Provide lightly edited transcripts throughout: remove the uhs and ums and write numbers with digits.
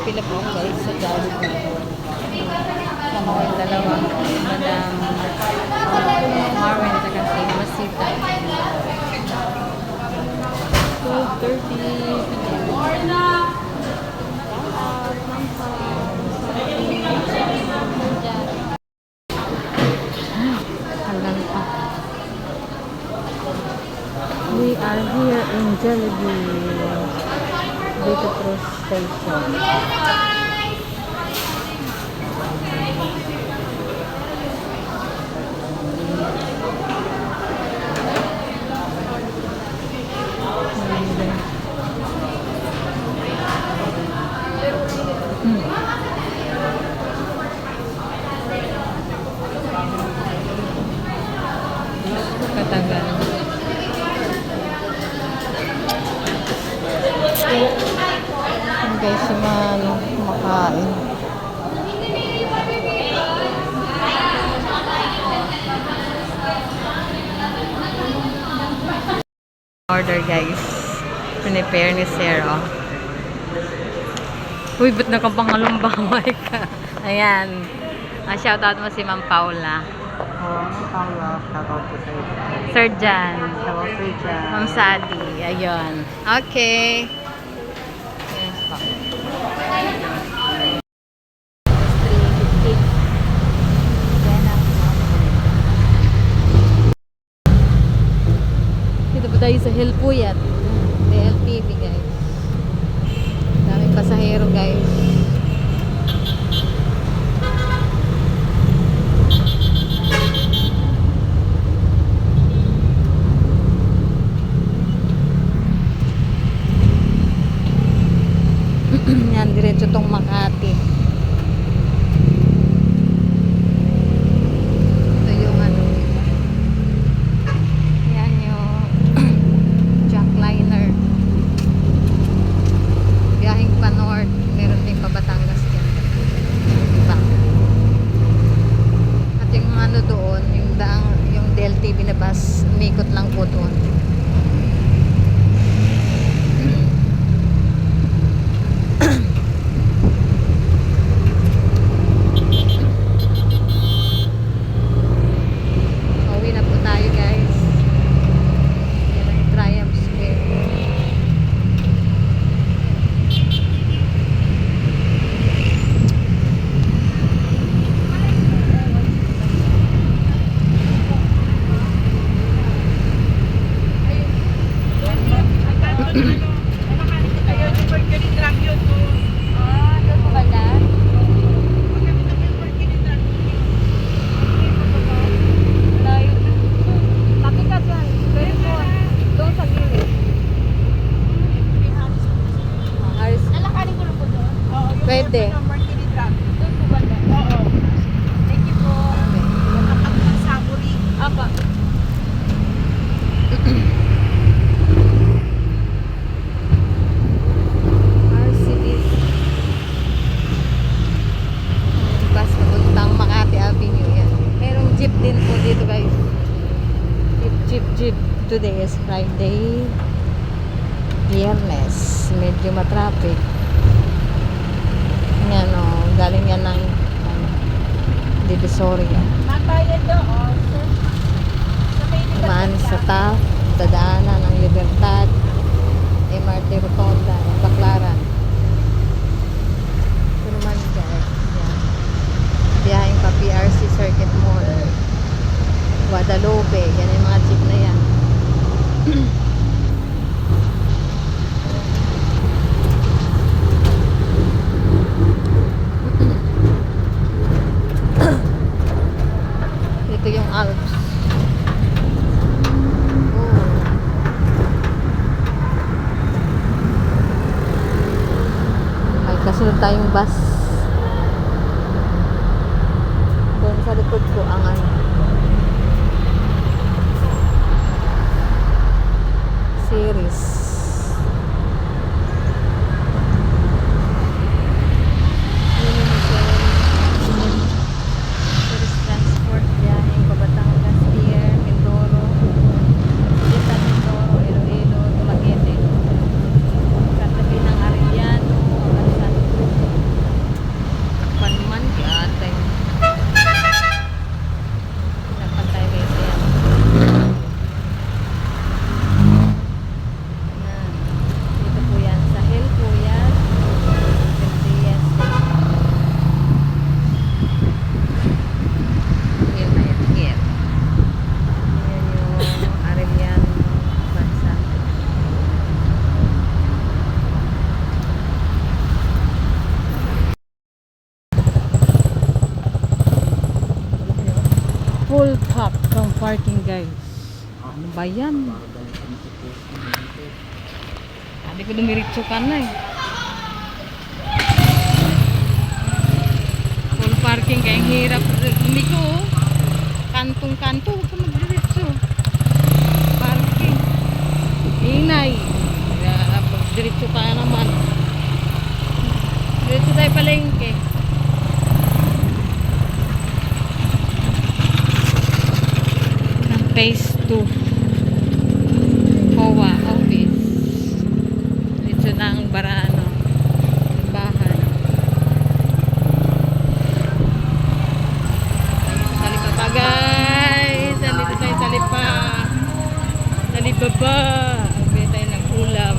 Pila po guys sa Jollibee. Sama ko yung dalawa. Madam Marwen at si Masita. 12:30. We are here in Jollibee Dito Cross Station. Katagal. Guys, man kumakain. Order guys. Prepare ni Sarah. Uy, ba't nakapangalong baway ka? Ayan. Shoutout mo si Ma'am Paula. Oh, Paula, shoutout po sa iyo. Sir Jan. Hello, Sir Jan. Ma'am Sadi. Ayun. Okay. Dito po tayo sa Hilpuyat. DLTV guys. Daming pasahero guys. Yan, diretso tong Makati. Ito yung ano. Yan yung jackliner. Biyahing pa north. Meron din pa Batangas dyan. Diba? At yung ano doon, yung DLTV na bus, umikot lang po doon. Pwede. Thank you po. Apa. RCBs. Bus papuntang Makati Avenue yan. Merong jeep din po dito guys. Jeep. Today is Friday. Biyernes. Medyo matraffic. Yan o. Galing yan ng Divisoria. Dumaan sa TAF. Dadaanan ng Libertad. MRT Rotonda. Baclaran. Ito naman guys. Yan. Biyahing pa PRC Circuit Mall. Guadalupe. Yan yung mga jeep na yan. Ito yung Alps. Ay, kasunod tayong bus. Doon sa likod ko ang ano. Series. Series transport biyaheng Batangas, Pier, Mindoro, Litan, Mindoro, Iloilo, Dumaguete, katabi ng Arellano, Alsan. full pack ng parking guys. Ano ba yan? Hindi ko dumiritso ka na eh. Full parking kaya ang hirap. Hindi ko kantong-kanto. Huwag ka magdiritso. Parking. Inay. Kaya pag diritso ka naman. Diretso tayo palengke. Phase 2 COA office. Dito na ang barano. Bahan. Salipa pa guys. Nandito tayo salipa. Salipa ba? Bili tayo ng ulam.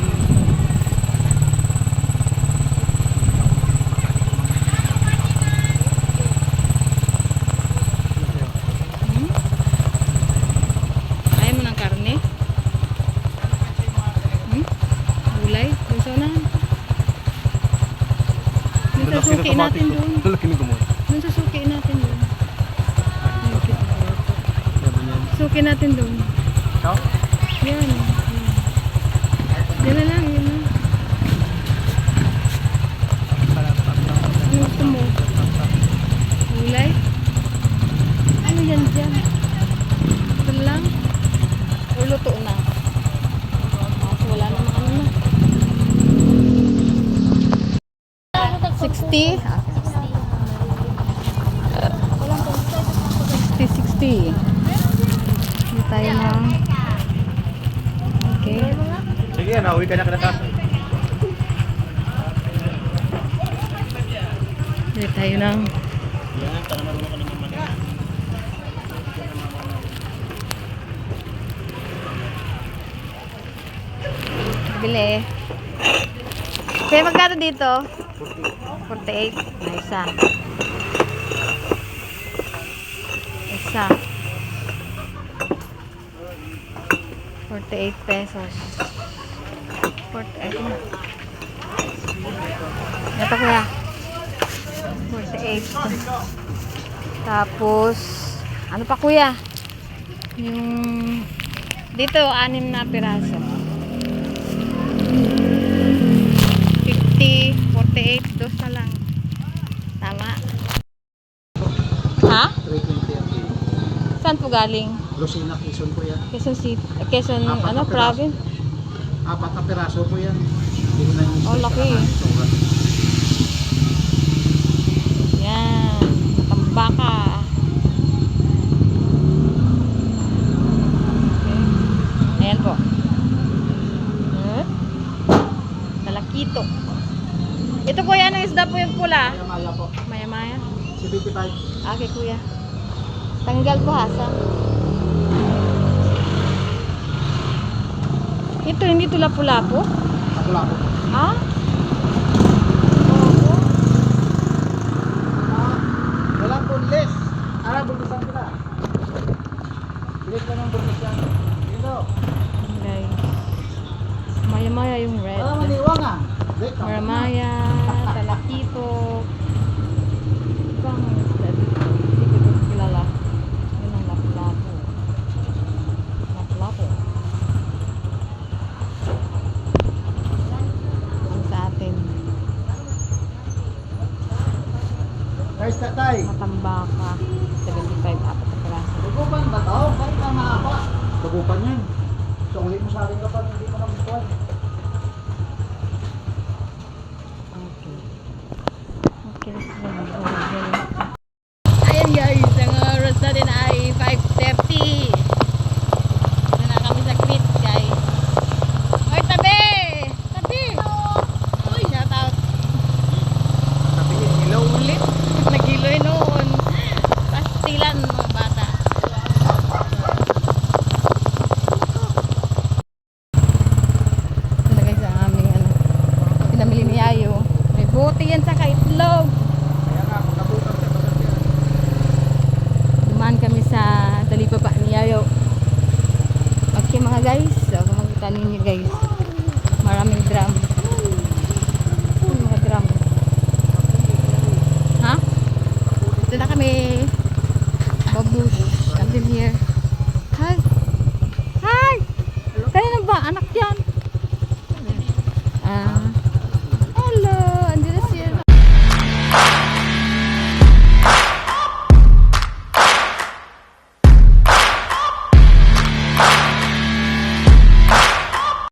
Gulay, gusto na. Dun sa suki natin doon. Dun sa suki natin doon. Suki natin doon. Yan. Yan na lang, yan na. Ano gusto mo? Gulay? Ano yan dyan? Ito lang? O luto na? Wala namang ano na. 60? 60. Hindi tayo na. Okay. Sige, nauwi ka na kinakasa. Hindi tayo na. Bili. Kaya magkano dito? 48. Na isa. Isa. 48 pesos. 48. Ito kuya. 48. Tapos, ano pa kuya? Yung, dito, 6 na piraso. 50, 48, dos na lang. Tama. Ha? 320. Saan po galing? Lucina, Quezon po yan. Quezon City, Quezon, Apat ano, na piraso. province? 4 na piraso po yan. Hindi na yung Oh, laki. Yan. Tambaka. Okay. Ayan po. Talakito. Ito kuya, anong isda po yung pula? Maya po. Maya-maya. 75. Okay kuya. Tanggal po hasa. Ito, hindi ito lapu-lapu? Wala po. Ha? Wala po less. Burnisan sila. Bilis ka ng burnisan. Dito. Guys. Maya-maya yung red. Wala maniwang ah. Maramaya, talakito. Ibang isda dito. Hindi ko dito kilala. Yun ang lapu-lapu. Lapu-lapu. Ang sa atin. Guys, tatay. Matambaka. 75, apat na piraso. Bagupan ba ito? Bakit ang mahaba? Bagupan yan. So, ulit mo sa akin kapag hindi mo nagustuhan. Okay. Okay, let's go. Ayan guys, ang oras natin ay 5:30. Ito na kami sa Crete guys. Oy, tabi! Tabi! Uy, shout out. Sabi niya, ilaw. Ulit. Nagiloy noon. Pastilan mga bata. Ito na guys ang aming ano. Pinamili ni Ayo. May buti yan sa kaitlog. Kaya nga, pagkabutan siya, pagkabutan siya. Dumaan kami sa talipapa ni Yayo. Okay mga guys, so makikita ninyo guys. Maraming drum. Mga drum. Ha? Ito na kami. Babush. Kami din here. Hi! Hi! Kanina ba? Anak yan.